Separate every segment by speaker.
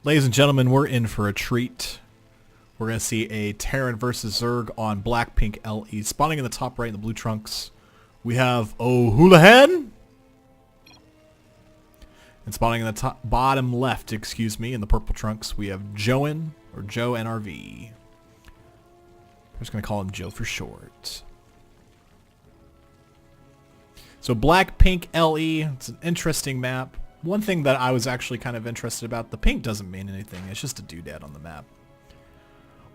Speaker 1: Ladies and gentlemen, we're in for a treat. We're going to see a Terran versus Zerg on black, pink, LE. Spawning in the top right in the blue trunks, we have Ohoolihan. And spawning in the top, bottom left, excuse me, in the purple trunks, we have joenrv. I'm just going to call him Joe for short. So black, pink, LE. It's an interesting map. One thing that I was actually kind of interested about, the pink doesn't mean anything. It's just a doodad on the map.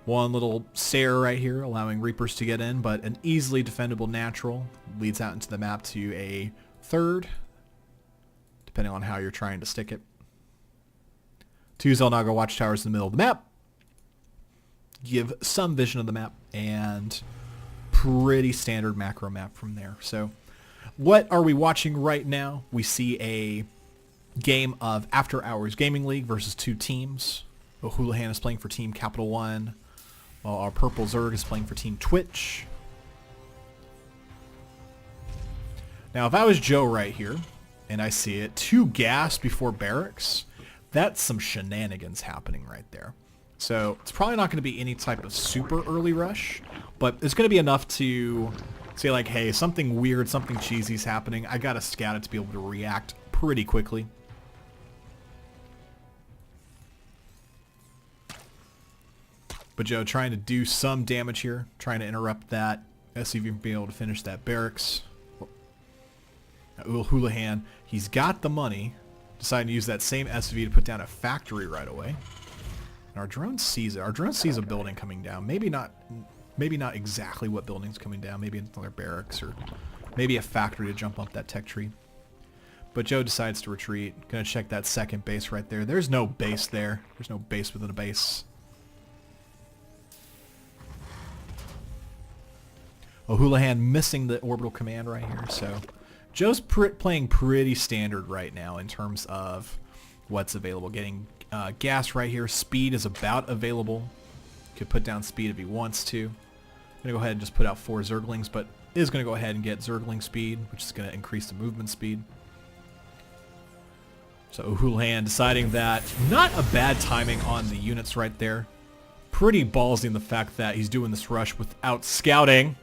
Speaker 1: One little stair right here, allowing Reapers to get in, but an easily defendable natural leads out into the map to a third, depending on how you're trying to stick it. Two Zelnaga watchtowers in the middle of the map. Give some vision of the map, and pretty standard macro map from there. So what are we watching right now? We see a game of After Hours Gaming League versus two teams. Ohoolihan is playing for Team Capital One, while our purple Zerg is playing for Team Twitch. Now, if I was Joe right here, and I see it, 2 gas before barracks, that's some shenanigans happening right there. So it's probably not going to be any type of super early rush, but it's going to be enough to say like, hey, something weird, something cheesy is happening. I got to scout it to be able to react pretty quickly. But Joe trying to do some damage here, trying to interrupt that SCV from being able to finish that barracks. Ohoolihan, he's got the money, deciding to use that same SV to put down a factory right away. And our drone sees it. Our drone sees a building coming down. Maybe not exactly what building's coming down. Maybe another barracks or maybe a factory to jump up that tech tree. But Joe decides to retreat. Gonna check that second base right there. There's no base there. There's no base within a base. Ohoolihan missing the orbital command right here. So Joe's playing pretty standard right now in terms of what's available. Getting gas right here. Speed is about available. Could put down speed if he wants to. Gonna go ahead and just put out 4 Zerglings, but is gonna go ahead and get Zergling speed, which is gonna increase the movement speed. So Ohoolihan deciding that not a bad timing on the units right there. Pretty ballsy in the fact that he's doing this rush without scouting.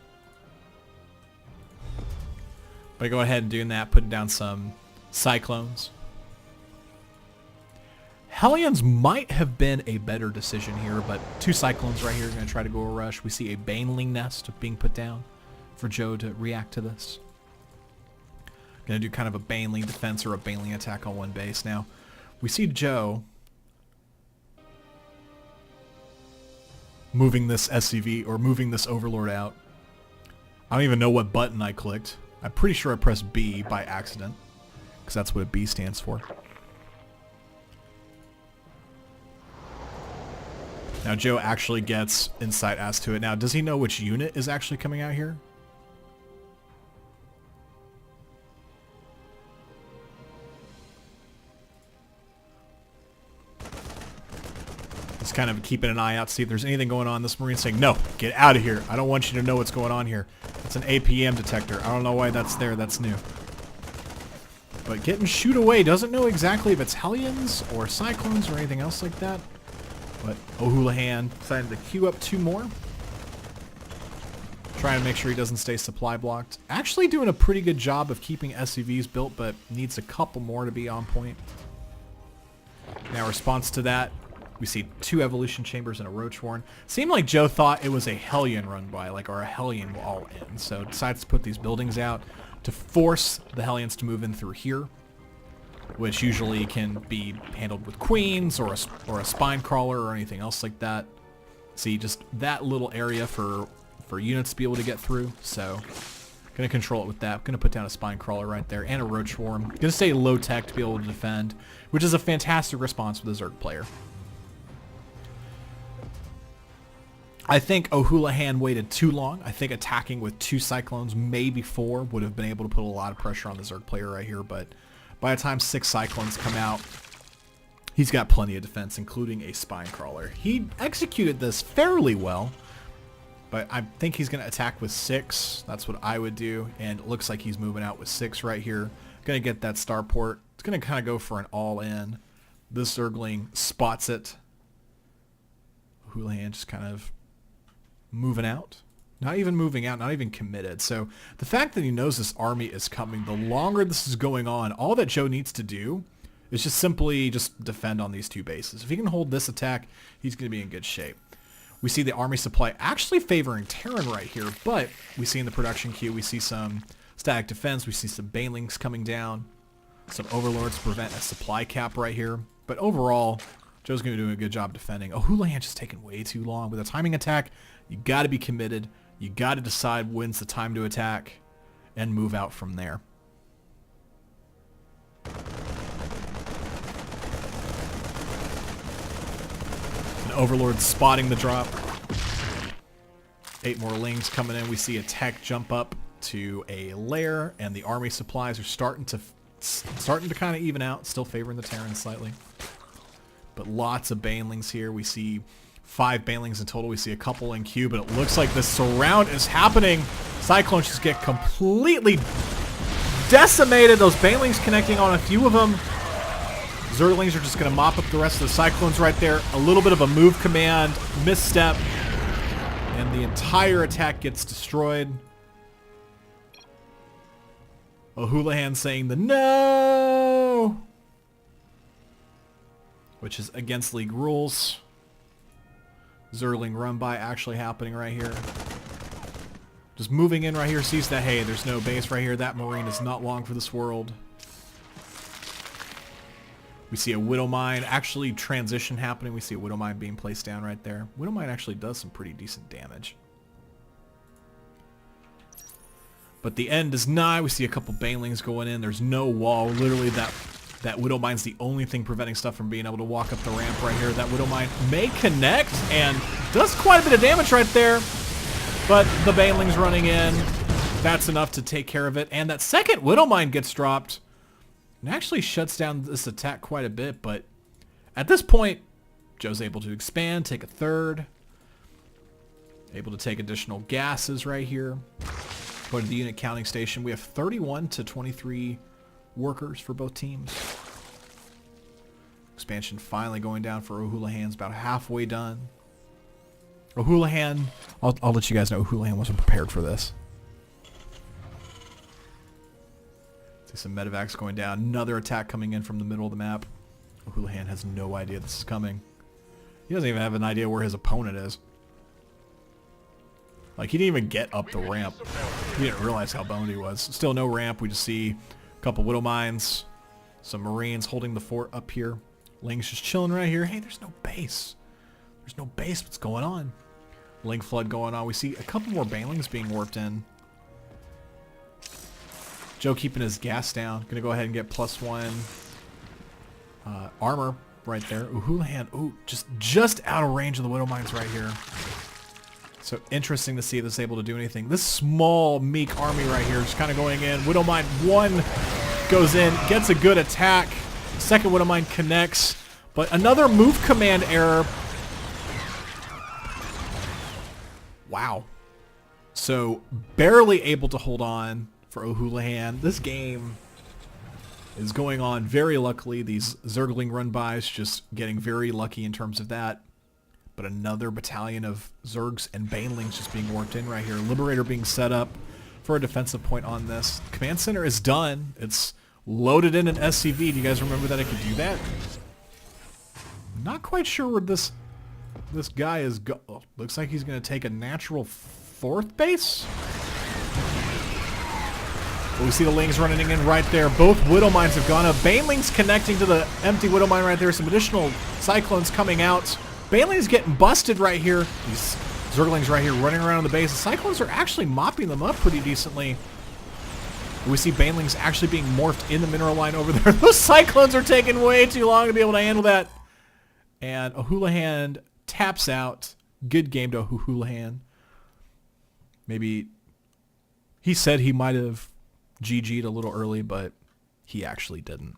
Speaker 1: But go ahead and doing that, putting down some Cyclones. Hellions might have been a better decision here, but 2 Cyclones right here are going to try to go a rush. We see a Baneling nest being put down for Joe to react to this. Going to do kind of a Baneling defense or a Baneling attack on one base. Now, we see Joe moving this SCV or moving this Overlord out. I don't even know what button I clicked. I'm pretty sure I pressed B by accident, because that's what a B stands for. Now Joe actually gets insight as to it. Now, does he know which unit is actually coming out here? He's kind of keeping an eye out to see if there's anything going on. This Marine's saying, no, get out of here. I don't want you to know what's going on here. It's an APM detector. I don't know why that's there. That's new. But getting shoot away. Doesn't know exactly if it's Hellions or Cyclones or anything else like that. But Ohoolihan decided to queue up 2 more. Trying to make sure he doesn't stay supply blocked. Actually doing a pretty good job of keeping SCVs built, but needs a couple more to be on point. Now, response to that, we see 2 evolution chambers and a roach warren. Seemed like Joe thought it was a Hellion run by, like, or a Hellion all in. So decides to put these buildings out to force the Hellions to move in through here, which usually can be handled with queens or a spine crawler or anything else like that. See, just that little area for units to be able to get through. So gonna control it with that. Gonna put down a spine crawler right there and a roach warren. Gonna stay low tech to be able to defend, which is a fantastic response with a Zerg player. I think Ohoolihan waited too long. I think attacking with 2 Cyclones, maybe 4, would have been able to put a lot of pressure on the Zerg player right here, but by the time 6 Cyclones come out, he's got plenty of defense, including a spine crawler. He executed this fairly well, but I think he's going to attack with 6. That's what I would do, and it looks like he's moving out with 6 right here. Going to get that starport. It's going to kind of go for an all-in. This Zergling spots it. Ohoolihan just kind of moving out. Not even moving out, not even committed. So the fact that he knows this army is coming, the longer this is going on, all that Joe needs to do is just simply just defend on these two bases. If he can hold this attack, he's going to be in good shape. We see the army supply actually favoring Terran right here, but we see in the production queue, we see some static defense, we see some banelings coming down, some overlords to prevent a supply cap right here. But overall, Joe's going to be doing a good job defending. Ohoolihan just taking way too long. With a timing attack, you got to be committed. You got to decide when's the time to attack and move out from there. An Overlord spotting the drop. 8 more lings coming in. We see a tech jump up to a lair, and the army supplies are starting to kind of even out, still favoring the Terrans slightly. But lots of banelings here. We see 5 banelings in total. We see a couple in queue, but it looks like the surround is happening. Cyclones just get completely decimated. Those banelings connecting on a few of them. Zerglings are just going to mop up the rest of the Cyclones right there. A little bit of a move command, misstep, and the entire attack gets destroyed. Ohoolihan saying the no, which is against league rules. Zergling run by actually happening right here. Just moving in right here, sees that, hey, there's no base right here. That Marine is not long for this world. We see a Widow Mine actually transition happening. We see a Widow Mine being placed down right there. Widow Mine actually does some pretty decent damage. But the end is nigh. We see a couple banelings going in. There's no wall. Literally that Widow Mine's the only thing preventing stuff from being able to walk up the ramp right here. That Widow Mine may connect and does quite a bit of damage right there. But the banelings running in, that's enough to take care of it. And that second Widow Mine gets dropped and actually shuts down this attack quite a bit. But at this point, Joe's able to expand, take a third. Able to take additional gases right here. Go to the unit counting station. We have 31 to 23 workers for both teams. Expansion finally going down for Ohoolihan's about halfway done. Ohoolihan, I'll let you guys know Ohoolihan wasn't prepared for this. See some medevacs going down. Another attack coming in from the middle of the map. Ohoolihan has no idea this is coming. He doesn't even have an idea where his opponent is. Like, he didn't even get up the ramp. He didn't realize how boned he was. Still no ramp. We just see a couple Widow Mines. Some Marines holding the fort up here. Ling's just chilling right here. Hey, there's no base. There's no base. What's going on? Ling flood going on. We see a couple more banelings being warped in. Joe keeping his gas down. Gonna go ahead and get +1 armor right there. Ohoolihan, ooh, just out of range of the Widow Mines right here. So interesting to see if this is able to do anything. This small, meek army right here is kind of going in. Widow Mine 1 goes in, gets a good attack. Second Widow Mine connects, but another move command error. Wow. So barely able to hold on for Ohoolihan. This game is going on very luckily. These Zergling run-bys just getting very lucky in terms of that. But another battalion of Zergs and Banelings just being warped in right here. Liberator being set up for a defensive point on this. Command center is done. It's loaded in an SCV. Do you guys remember that it could do that? Not quite sure where this guy is oh, looks like he's going to take a natural 4th base. But we see the Lings running in right there. Both Widow Mines have gone up. Banelings connecting to the empty Widow Mine right there. Some additional Cyclones coming out. Banelings getting busted right here. These Zerglings right here running around the base. The Cyclones are actually mopping them up pretty decently. We see Banelings actually being morphed in the mineral line over there. Those Cyclones are taking way too long to be able to handle that. And Ohoolihan taps out. Good game to Ohoolihan. Maybe he said he might have GG'd a little early, but he actually didn't.